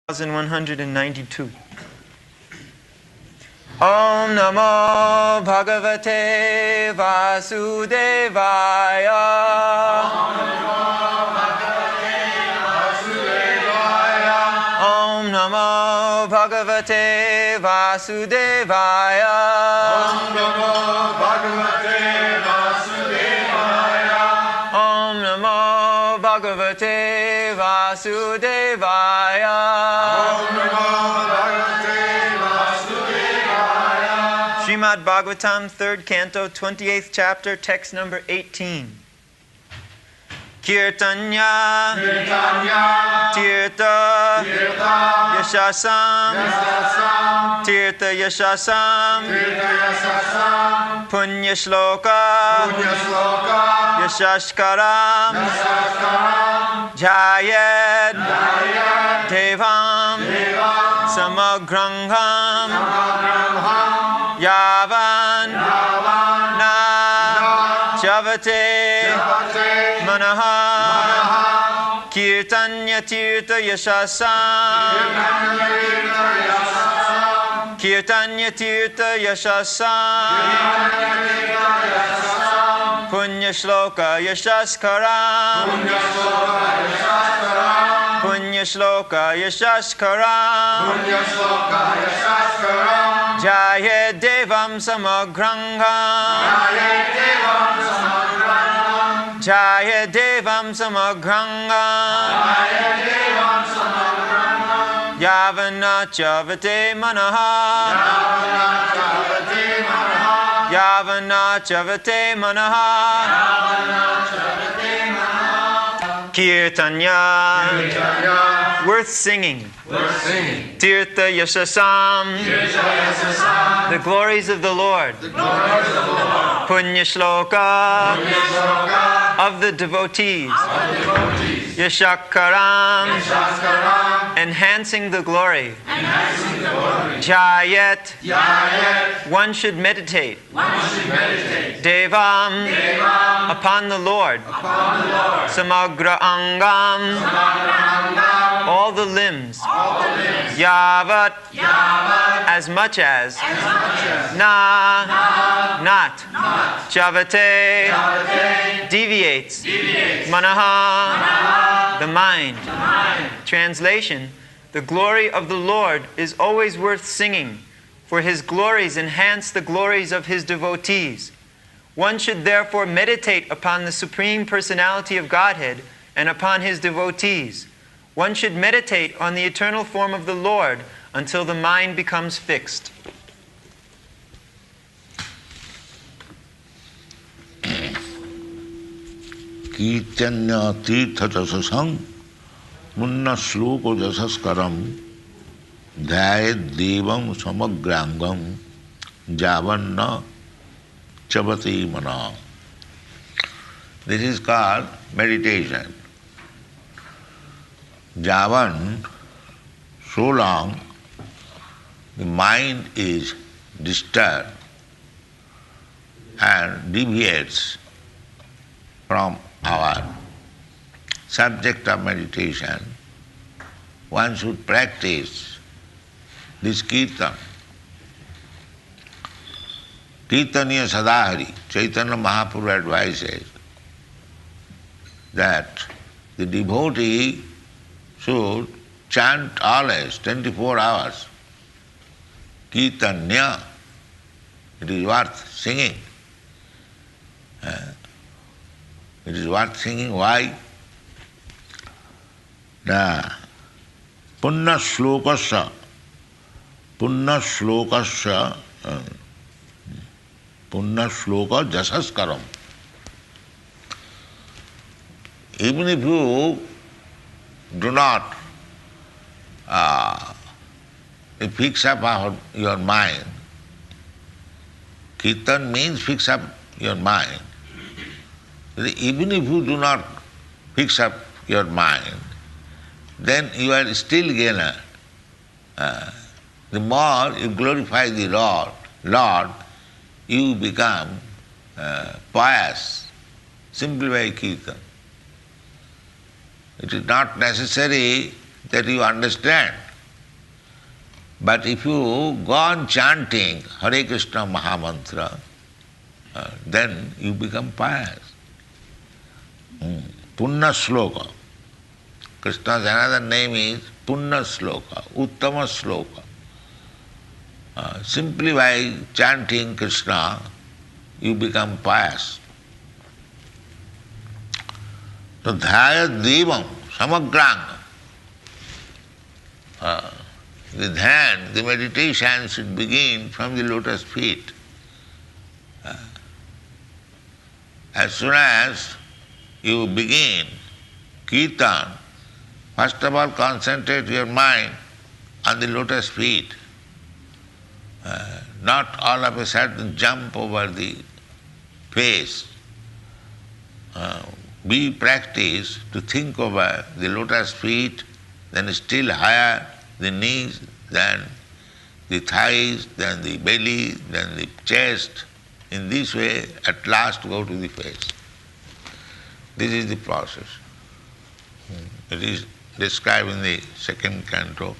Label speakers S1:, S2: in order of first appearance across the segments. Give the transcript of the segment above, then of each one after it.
S1: 1192. Om Namo Bhagavate Vasudevaya. Om Namo Bhagavate Vasudevaya.
S2: Om Namo Bhagavate Vasudevaya.
S1: Om Namo Bhagavate Vasudevaya. Śrīmad-Bhāgavatam, 3rd Canto, 28th chapter, text number 18. Kirtanya, Tirtha, Yashasam, Tirtha Yashasam, Punya Shloka, Yashashkaram, Jayad, Devam, Samagrangham, Yavan, Na, Chavate, Manaha, Kirtanya Tirtha Yashasam, Kirtanya Tirtha Yashasam, Punya Shloka Yashaskaram, Punya Shloka Yashaskaram, Jaya Devam Samagrangam, Jaya Devam Samagrangam, Yavana Chavate Manaha, Yavana Chavate Manaha, Kirtanya, worth singing. Tirtha Yashasam, the glories of the Lord. Punya Shloka, of the devotees. Yashakaram, enhancing the glory. Jayat, one should meditate. Devam, upon the Lord. Samagra Angam, all the limbs. Yavat, as much as. Na, not. Chavate, deviates. Manaha, the mind. Translation: the glory of the Lord is always worth singing, for His glories enhance the glories of His devotees. One should therefore meditate upon the Supreme Personality of Godhead and upon His devotees. One should meditate on the eternal form of the Lord until the mind becomes fixed.
S2: Kirtanya tirtha jasasam munna shloka jasaskaram dhayat devam samagrangam javanna chavati mana. This is called meditation. Javan, so long the mind is disturbed and deviates from our subject of meditation, one should practice this kirtan. Kirtaniya Sadahari, Chaitanya Mahaprabhu advises that the devotee should chant always, 24 hours. Kirtanya, it is worth singing. It is worth singing. Why? Punna shlokasya punna shloka jasaskaram. Even if you do not fix up your mind, kirtan means fix up your mind. Even if you do not fix up your mind, then you are still gainer. The more you glorify the Lord, you become pious simply by kirtan. It is not necessary that you understand But if you go on chanting Hare Krishna Mahamantra, then you become pious. Punna Sloka. Krishna's another name is Punna Sloka, Uttama Sloka. Simply by chanting Krishna, you become pious. So Dhyayat Devam Samagranga. The dhyan, the meditation should begin from the lotus feet. As soon as you begin kirtan, first of all concentrate your mind on the lotus feet. Not all of a sudden jump over the face. Be practiced to think over the lotus feet, then still higher the knees, then the thighs, then the belly, then the chest. In this way, at last go to the face. This is the process. It is described in the second canto.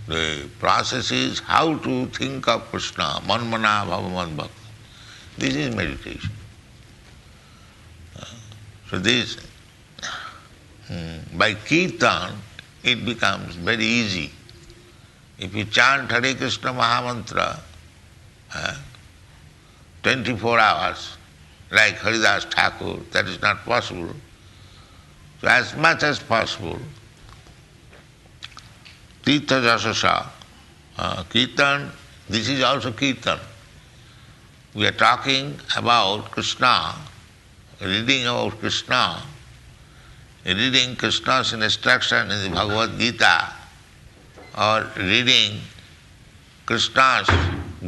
S2: The process is how to think of Krishna, manmana bhava bhakta. This is meditation. So this, by kirtan, it becomes very easy. If you chant Hare Krishna Mahamantra 24 hours, like Haridas Thakur, that is not possible. So as much as possible, Tirtha Jasasa, kirtan, this is also kirtan. We are talking about Krishna, reading about Krishna, reading Krishna's instruction in the Bhagavad Gita, or reading Krishna's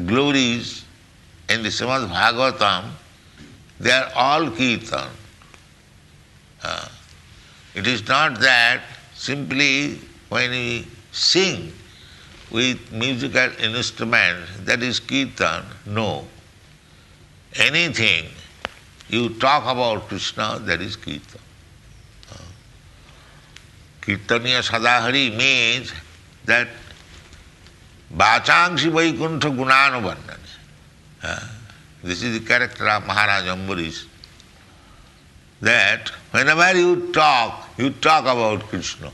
S2: glories in the Śrīmad-Bhāgavatam, they are all kirtan. It is not that simply when we sing with musical instruments, that is kirtan. No. Anything you talk about Krishna, that is kirtan. Kirtaniya sadahari means that Vachangsi Vaikuntha Gunanuvardhani. This is the character of Maharaj Ambarish. That whenever you talk about Krishna.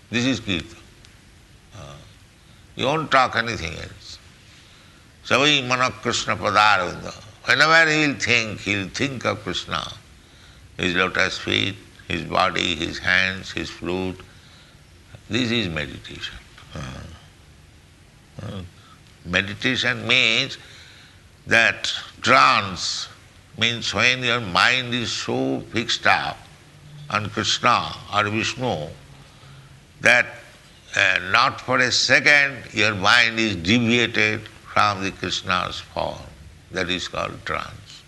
S2: This is kirtan. You won't talk anything else. Savai mana Krishna padaravinda. Whenever he'll think of Krishna, his lotus feet, his body, his hands, his flute. This is meditation. Meditation means that trance, means when your mind is so fixed up on Krishna or Vishnu that not for a second your mind is deviated from the Krishna's form. That is called trance.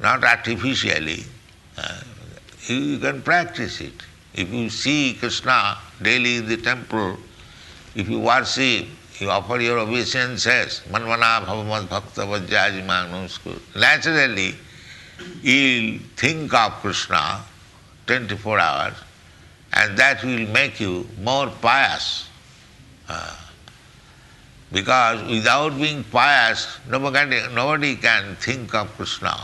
S2: Not artificially. You can practice it. If you see Krishna daily in the temple, if you worship, you offer your obeisances, manmana bhavamad bhakta vajjajimang namaskar. Naturally, you'll think of Krishna 24 hours, and that will make you more pious. Because without being pious, nobody can think of Krishna.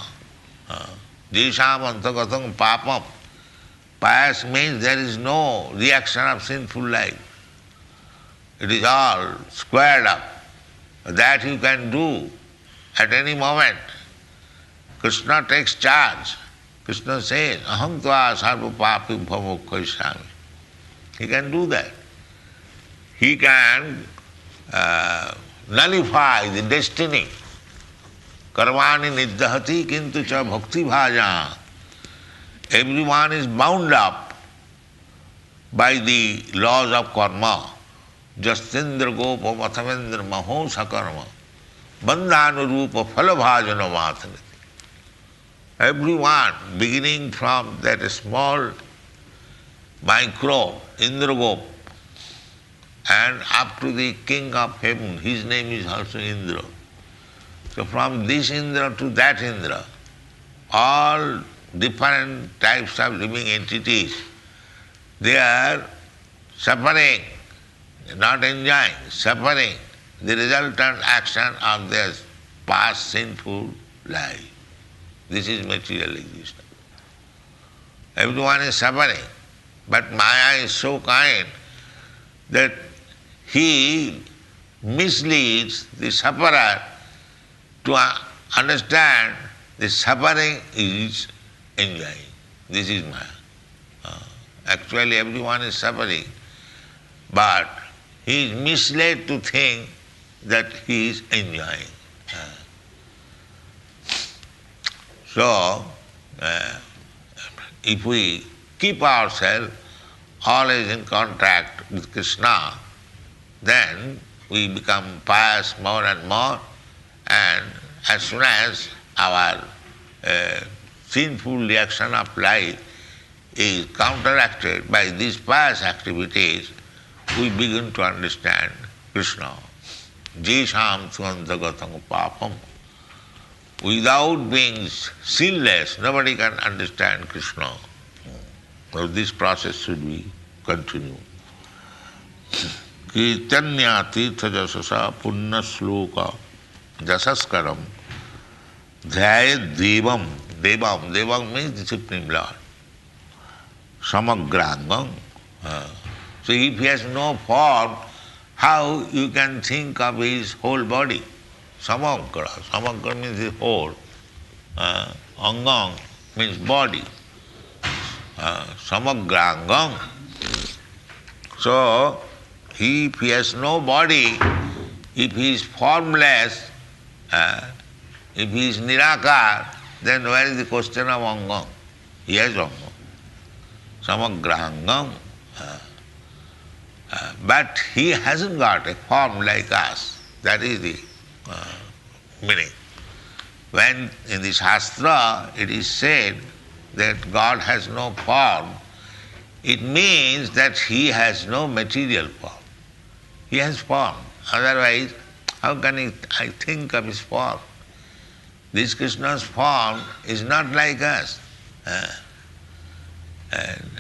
S2: Jesham antagatam papam. Pious means there is no reaction of sinful life. It is all squared up. That you can do at any moment. Krishna takes charge. Krishna says, aham tva sarva papi bhavokkaisami. He can do that. He can nullify the destiny. Karmani niddhati kintu cha bhakti bhaja. Everyone is bound up by the laws of karma. Jastindra gopa mathavendra mahosa karma. Bandhanurupa phalabhajana mathanati. Everyone, beginning from that small micro, Indra, and up to the king of heaven, his name is also Indra. So from this Indra to that
S1: all different types of living entities,
S2: They are suffering, not enjoying, suffering the resultant action of their past sinful life. This is material existence. Everyone is suffering, but Maya is so kind that he misleads the sufferer to understand the suffering is enjoying. This is Maya. Actually everyone is suffering, but he is misled to think that he is enjoying. So, if we keep ourselves always in contact with Krishna, then we become pious more and more, and as soon as our sinful reaction of life is counteracted by these pious activities, we begin to understand Krishna. Jesham svantagatam papam. Without being sinless, nobody can understand Krishna. So this process should be continued. Kirtanya tirtha jasasa punna sloka jasaskaram dhyayat devam. Devam means the Supreme Lord. Samagrangam. So if he has no form, how you can think of his whole body? Samagra means the whole. Angam means body. Samagrangam. So, if he has no body, if he is formless, if he is nirakar, then where is the question of angam? He has angam. Samagrangam. But he hasn't got a form like us. That is the meaning. When in the Shastra it is said that God has no form, it means that he has no material form. He has form. Otherwise, how can I think of his form? This Krishna's form is not like us. And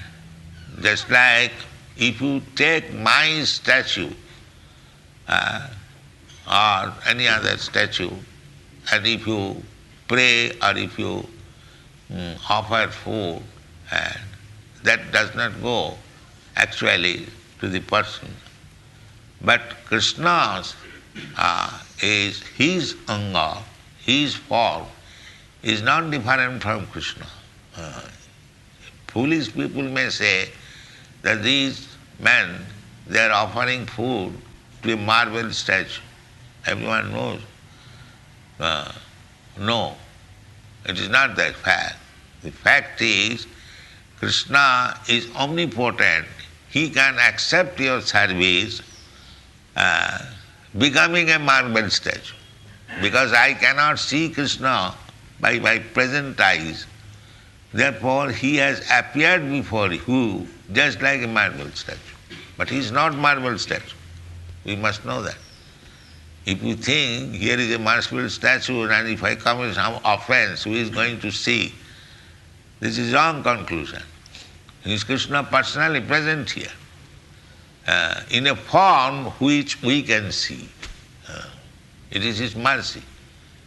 S2: just like if you take my statue or any other statue, and if you pray or if you offer food, and that does not go actually to the person. But Krishna's is his anga, his form is not different from Krishna. Foolish people may say that these men, they are offering food to a marble statue. Everyone knows. No, it is not that fact. The fact is, Krishna is omnipotent. He can accept your service becoming a marble statue. Because I cannot see Krishna by my present eyes, therefore he has appeared before you just like a marble statue. But he is not marble statue. We must know that. If you think here is a marble statue and if I come with some offense, who is going to see? This is wrong conclusion. Is Krishna personally present here in a form which we can see. It is his mercy.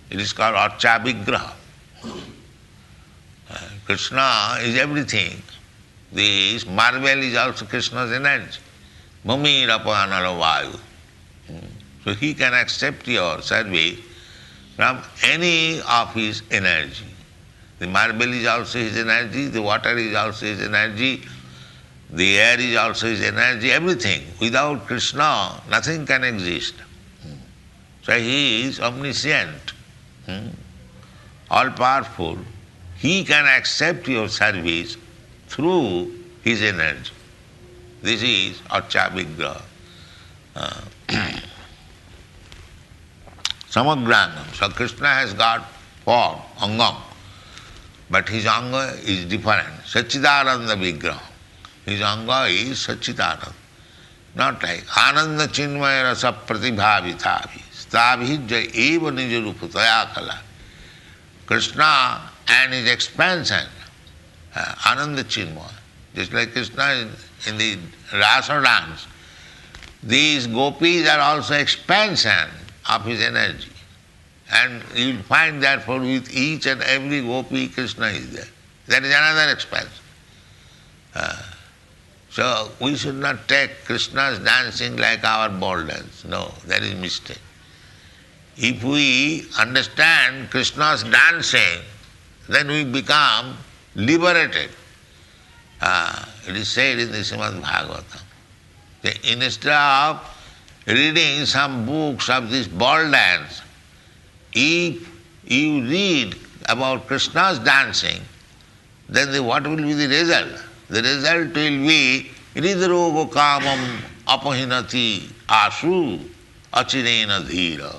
S2: It is called Archa Vigraha. Krishna is everything. This marble is also Krishna's energy. Mami Rapanala Vayu. So he can accept your service from any of his energy. The marble is also his energy, the water is also his energy, the air is also his energy, everything. Without Krishna, nothing can exist. So he is omniscient, all-powerful. He can accept your service through his energy. This is Archa Vigraha. Samagrangam. So Krishna has got form, angam, but his anga is different. Sachidananda Vigraha. His anga is Sachidananda. Not like Ananda Chinmaya Rasa Pratibhavithavi. Stabhijya eva nijarupataya kala. Krishna and his expansion, Ananda Chinmaya, Just like Krishna in the rasa dance, these gopis are also expansion of his energy. And you will find therefore with each and every gopi, Krishna is there. That is another expansion. So we should not take Krishna's dancing like our ball dance. No, that is mistake. If we understand Krishna's dancing, then we become liberated. It is said in the Śrīmad-Bhāgavatam that instead of reading some books of this ball dance, if you read about Krishna's dancing, then what will be the result? The result will be Hridrogo kamam apahinati asu achirena dhira.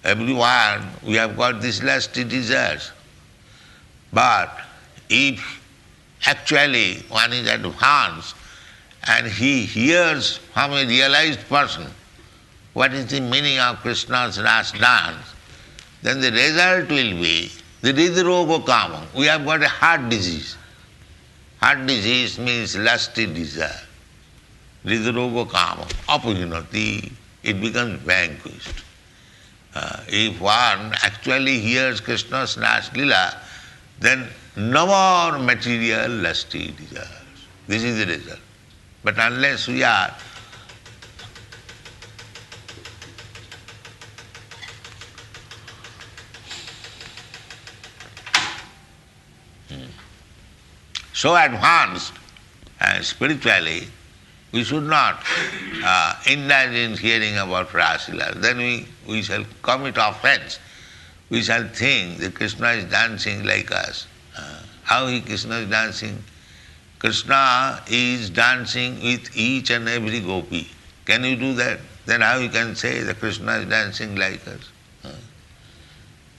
S2: Everyone, we have got these lusty desires. But if actually one is advanced and he hears from a realized person what is the meaning of Krishna's last dance, then the result will be the Hridrogo kamam. We have got a heart disease. Heart disease means lusty desire. Hridrogo kamam apahinati, it becomes vanquished. If one actually hears Krishna's last lila, then no more material lusty desires. This is the result. But unless we are so advanced spiritually, we should not indulge in hearing about Rasila. Then we shall commit offense. We shall think that Krishna is dancing like us. How Krishna is dancing? Krishna is dancing with each and every gopi. Can you do that? Then how you can say that Krishna is dancing like us?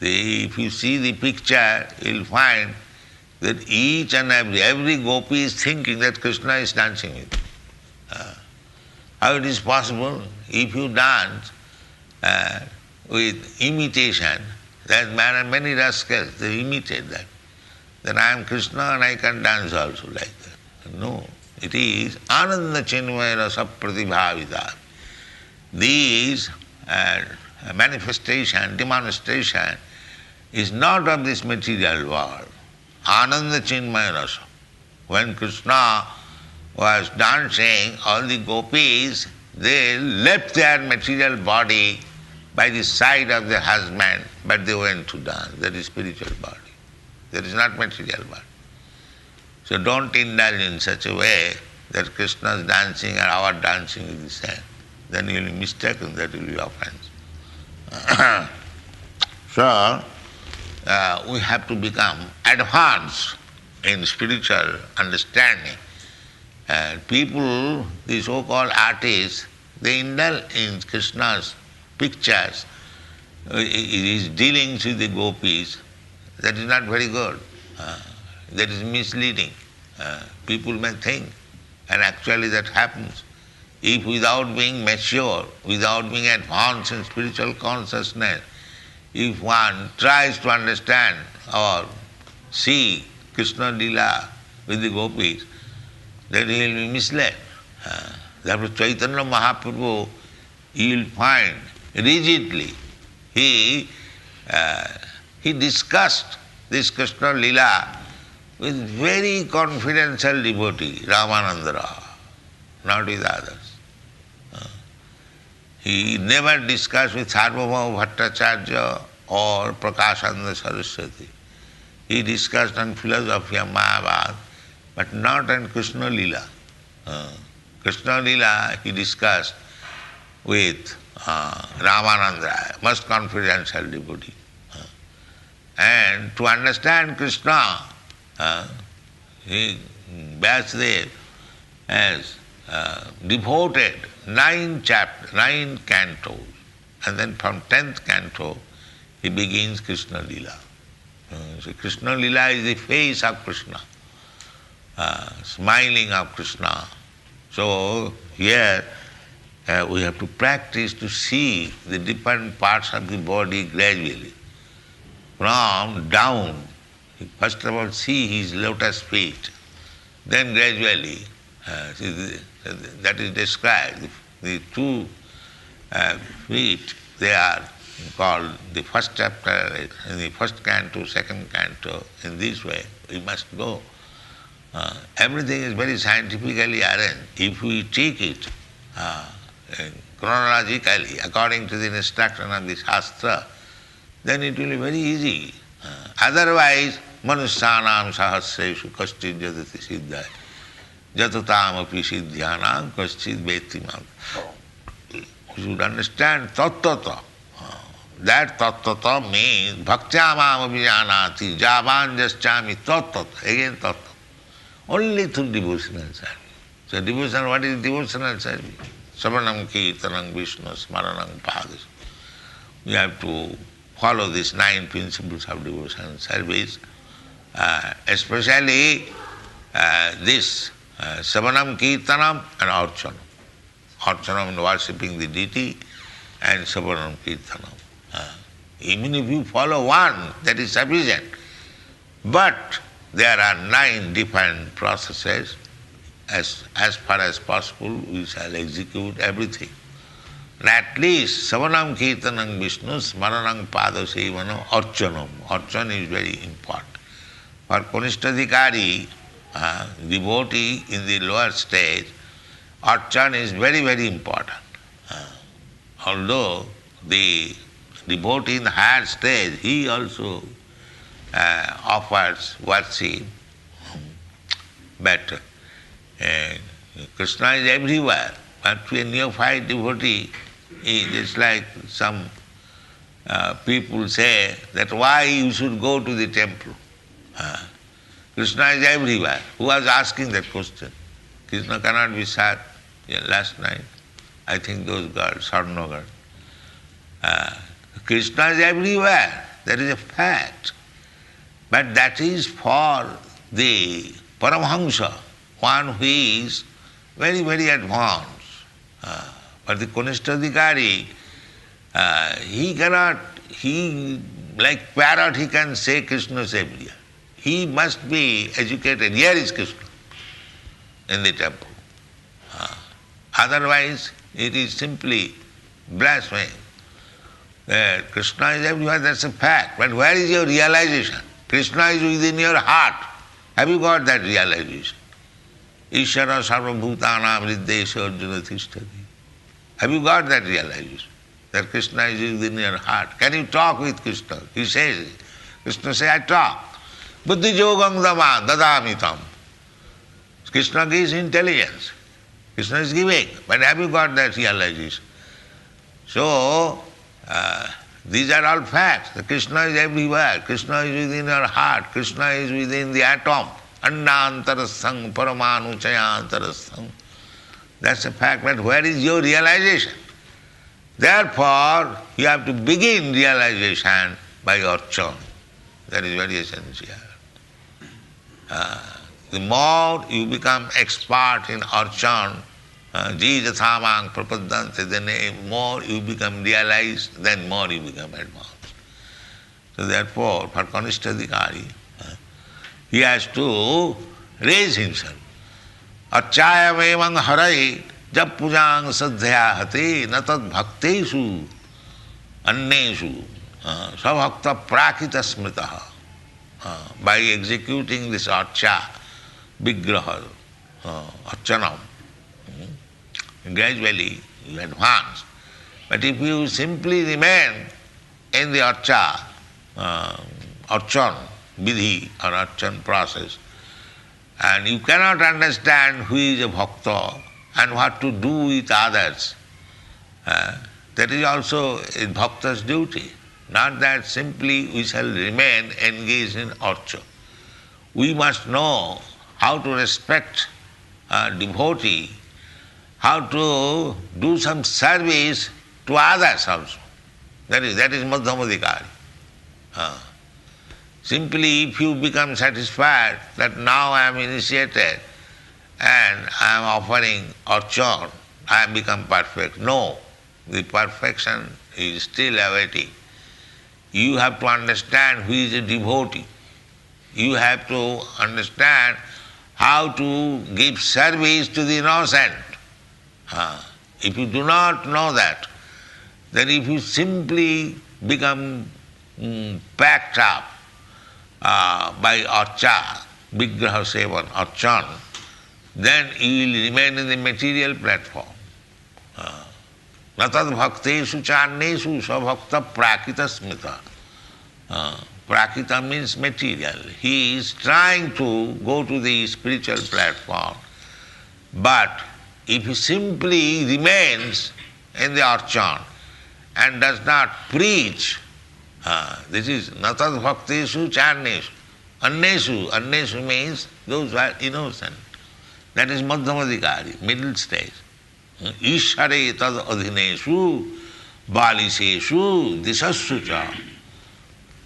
S2: If you see the picture, you will find that each and every gopi is thinking that Krishna is dancing with them. How it is possible? If you dance with imitation, there are many rascals, they imitate that. Then I am Krishna and I can dance also like that. No, it is Ananda Chinmaya Rasa Pratibhavita. These manifestation, demonstration is not of this material world. Ananda Chinmaya Rasa. When Krishna was dancing, all the gopis, they left their material body by the side of their husband, but they went to dance. That is spiritual body. That is not material body. So don't indulge in such a way that Krishna's dancing and our dancing is the same. Then you will be mistaken, that will be offense. So, we have to become advanced in spiritual understanding. People, the so-called artists, they indulge in Krishna's pictures, his dealings with the gopis. That is not very good. That is misleading. People may think, and actually that happens. If without being mature, without being advanced in spiritual consciousness, if one tries to understand or see Krishna Lila with the gopis, then he will be misled. Therefore Chaitanya Mahaprabhu, you will find rigidly, he discussed this Krishna Lila with very confidential devotee, Ramanandara, not with others. He never discussed with Sarvabhauma Bhattacharya or Prakashananda Saraswati. He discussed on philosophy of Mahabharata, but not on Krishna Lila. Krishna Lila he discussed with Ramanandra, most confidential devotee. And to understand Krishna, Vyasadeva has devoted 9 cantos, and then from 10th canto he begins Krishna Lila. So Krishna Lila is the face of Krishna, smiling of Krishna. So here we have to practice to see the different parts of the body gradually. From down, first of all see his lotus feet, then gradually, that is described, the two feet, they are called the first chapter, in the first canto, second canto, in this way we must go. Everything is very scientifically arranged. If we take it chronologically, according to the instruction of the Shastra, then it will be very easy. Otherwise, manusyanam sahasreshu kaschid jadati siddhaya jatatam api siddhyanam kaschid veti mam. You should understand tattata. That tattata means bhaktyamam abhijanati javan jaschami tattata. Again tattata. Only through devotional service. So devotional, what is devotional service? Savanam kirtanam Vishnu smaranam Bhāgavatam. We have to follow these 9 principles of devotional service, especially this Savanam Kirtanam and Archanam. Archanam is worshipping the deity, and Savanam Kirtanam. Even if you follow one, that is sufficient. But there are 9 different processes. As far as possible, we shall execute everything. And at least Savanam Kirtanam Vishnu Smaranam Padasevanam Archanam. Archan is very important. For Kanishtadhikari, devotee in the lower stage, Archan is very, very important. Although the devotee in the higher stage, he also offers worship, but Krishna is everywhere. But to a neophyte devotee, it is like some people say that why you should go to the temple. Krishna is everywhere. Who was asking that question? Krishna cannot be sat. Last night, I think those girls, Sarno girls. Krishna is everywhere. That is a fact. But that is for the Paramhamsa, one who is very, very advanced. But the Kanishtadhikari, he cannot, like parrot, he can say Krishna is everywhere. He must be educated. Here is Krishna in the temple. Otherwise, it is simply blasphemy. Krishna is everywhere, that's a fact. But where is your realization? Krishna is within your heart. Have you got that realization? Ishara sarvabhutanam riddesha arjuna tishtati. Have you got that realization? That Krishna is within your heart. Can you talk with Krishna? He says, Krishna says, I talk. Buddhi yogam dama dadamitam. Krishna gives intelligence. Krishna is giving. But have you got that realization? So, these are all facts. The Krishna is everywhere. Krishna is within your heart. Krishna is within the atom. Annantarastham paramanu chayantarastham. That's a fact. But where is your realization? Therefore, you have to begin realization by archan. That is very essential. The more you become expert in archan, jijathamang prapadante, then more you become realized, then more you become advanced. So therefore, for Kanishtadhikari, he has to raise himself. Achayam evang harai jab pujang sadhya hati natad bhaktesu anneshu sabhakta prakita smritaha. By executing this archa, vigraha, archanam, gradually you advance. But if you simply remain in the archa, archan, vidhi or archan process, and you cannot understand who is a bhakta and what to do with others, that is also a bhakta's duty. Not that simply we shall remain engaged in archa. We must know how to respect a devotee, how to do some service to others also. That is Madhyamadhikari. Simply if you become satisfied that now I am initiated and I am offering archan, I have become perfect. No, the perfection is still awaiting. You have to understand who is a devotee. You have to understand how to give service to the innocent. If you do not know that, then if you simply become packed up by archa, vigraha sevan, archan, then you will remain in the material platform. Natad bhakteshu charneshu sabhakta prakita smita. Prakita means material. He is trying to go to the spiritual platform, but if he simply remains in the archan and does not preach, this is natad bhakteshu charneshu. Anneshu means those who are innocent. That is madhyamadikari, middle stage. Ishare tad adhineshu baliseshu disassu cha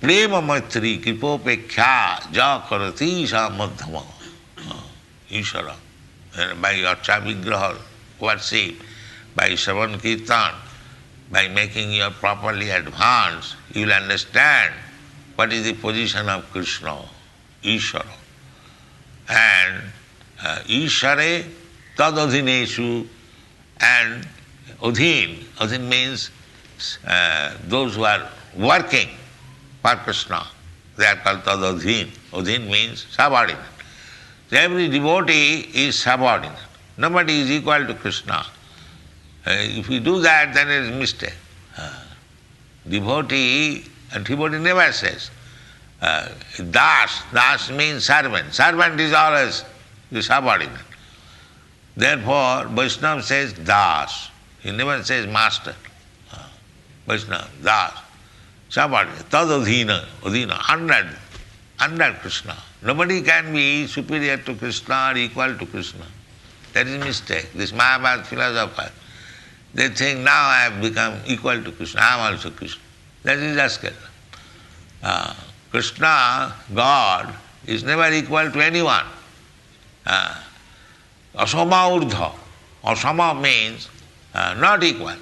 S2: prema maitri kripopekkha ja karati sa madhyama. Ishara. By archa vigraha worship, by Shravan Kirtan, by making your properly advanced, you will understand what is the position of Krishna, Ishara. And Ishare tad adhineshu, and Adhin means those who are working for Krishna. They are called tad adhin. Adhin means subordinate. So every devotee is subordinate. Nobody is equal to Krishna. If you do that, then it is mistake. Devotee never says. Das means servant. Servant is always the subordinate. Therefore, Vaishnava says das. He never says master. Vaishnava, das. Subordinate. Tad adhina, under Krishna. Nobody can be superior to Krishna or equal to Krishna. That is mistake. This Mayavad philosopher, they think now I have become equal to Krishna, I am also Krishna. That is rascal. Krishna, God, is never equal to anyone. Asama urdha. Asama means not equal.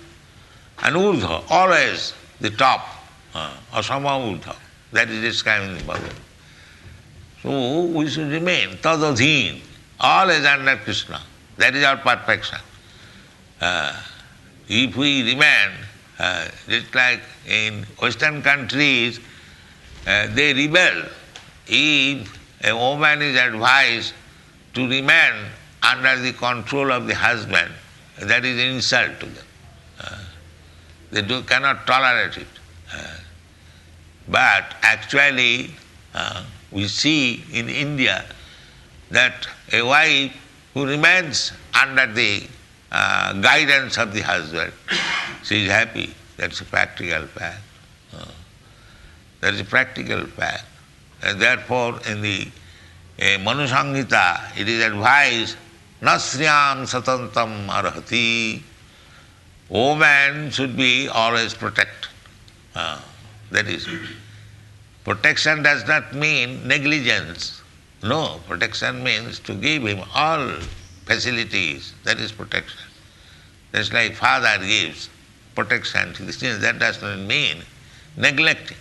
S2: And urdha, always the top. Asama urdha. That is described in the Bhagavad. So we should remain tadadhin, always under Krishna. That is our perfection. If we remain, just like in Western countries, they rebel. If a woman is advised to remain under the control of the husband, that is an insult to them. They cannot tolerate it. But actually, we see in India that a wife who remains under the guidance of the husband, she is happy. That's a practical fact. That is a practical fact. And therefore, in the Manu Samhita, it is advised, Nasriyam satantam arhati. Woman should be always protected. That is, protection does not mean negligence. No, protection means to give him all facilities. That is protection. Just like father gives protection to the students, that does not mean neglecting.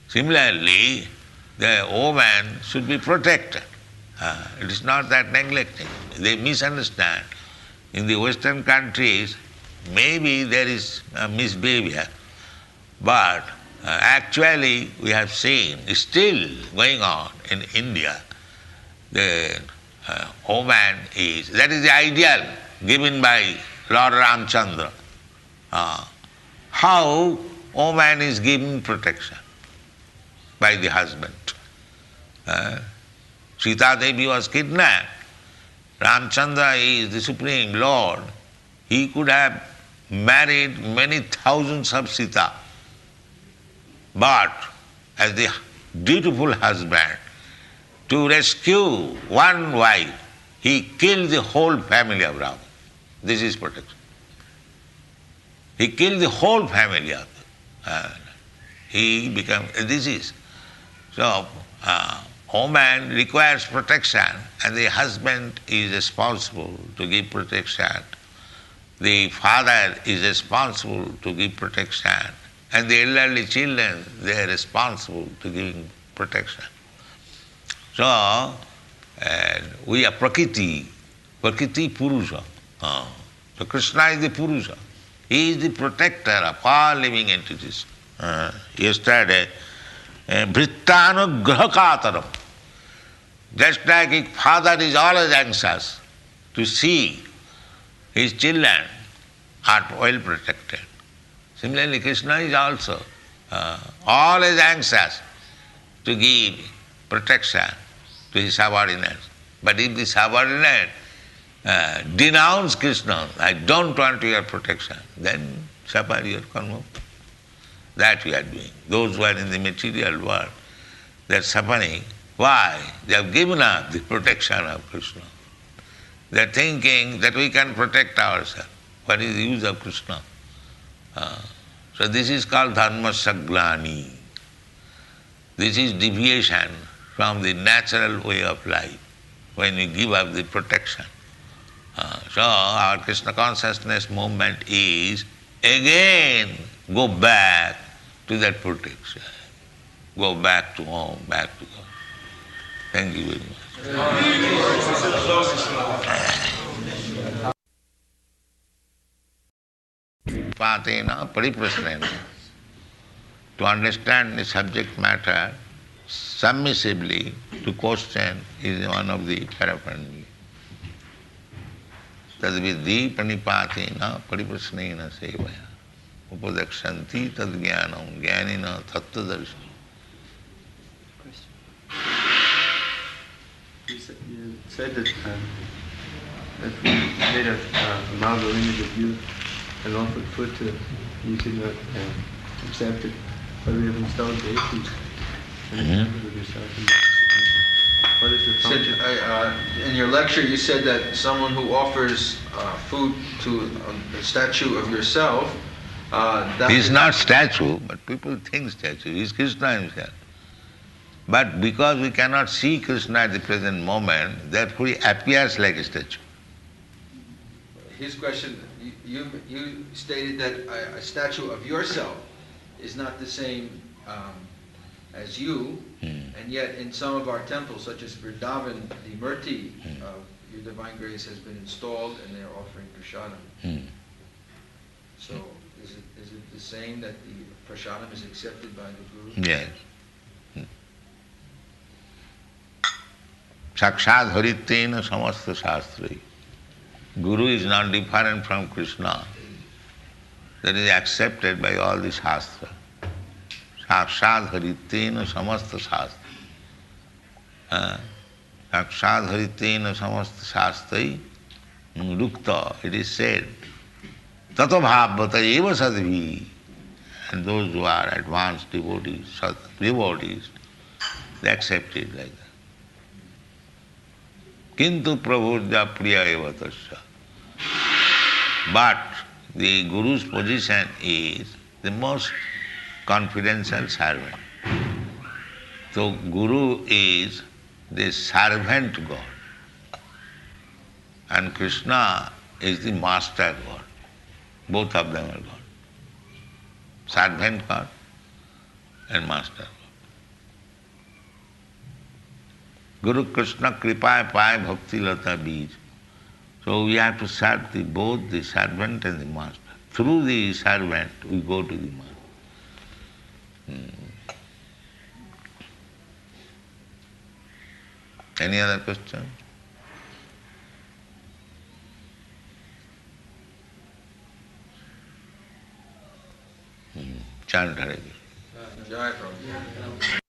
S2: Similarly, the woman should be protected. It is not that neglecting. They misunderstand. In the Western countries, maybe there is misbehavior, but actually we have seen, still going on in India, the woman is, that is the ideal given by Lord Ramchandra. How woman is given protection by the husband. Sita Devi was kidnapped. Ramchandra is the Supreme Lord. He could have married many thousands of Sita, but as the dutiful husband, to rescue one wife, he killed the whole family of Ravana. This is protection. He killed the whole family of them. He became a disease. So, woman requires protection, and the husband is responsible to give protection. The father is responsible to give protection, and the elderly children, they are responsible to give protection. So, And we are Prakriti Purusha. So Krishna is the Purusha. He is the protector of all living entities. Yesterday, Vrittanugrahakataram. Just like a father is always anxious to see his children are well protected. Similarly, Krishna is also always anxious to give protection to his subordinates. But if the subordinate denounce Krishna, I don't want your protection, then suffer your karma. That we are doing. Those who are in the material world, they are suffering. Why? They have given up the protection of Krishna. They are thinking that we can protect ourselves. What is the use of Krishna? So this is called dharma saglani. This is deviation from the natural way of life when we give up the protection. So our Krishna consciousness movement is again go back to that protection. Go back to home, back to God. Thank you very much. Patena pariprasnena. To understand the subject matter submissively to question is one of the paraphernalia. Tadvidhi pranipatena pariprasnena sevaya. Upadakshanti tad jnanam jnanina tattvadarshana.
S3: You said that if we made a marble image of you and offered food to it, you could not accept it, but we have installed deities with yourself. What is the function?
S4: In your lecture, you said that someone who offers food to a statue of yourself,
S2: He's not statue, but people think statue. He's Krishna himself. But because we cannot see Krishna at the present moment, therefore he appears like a statue.
S4: His question, you stated that a statue of yourself is not the same as you, and yet in some of our temples, such as Vrindavan, the Murti of your Divine Grace has been installed and they are offering prasadam. So is it the same that the prasadam is accepted by the Guru?
S2: Yes. Sakshat Haritena Samasta Shastri. Guru is not different from Krishna. That is accepted by all the Shastra. Sakshat Haritena Samasta Shastra. Sakshat Haritena Samasta Shastri. Rukta, it is said. Tato bhavata eva sadvi. And those who are advanced devotees, they accept it like that. Kintu prabhurja priya eva tasya. But the Guru's position is the most confidential servant. So Guru is the servant God. And Krishna is the master God. Both of them are God. Servant God and master God. Guru Krishna Kripa Pai Bhakti Lata Bij. So we have to serve both the servant and the master. Through the servant we go to the master. Any other question? Chant Hare Krishna.
S4: Jai Prabhupada.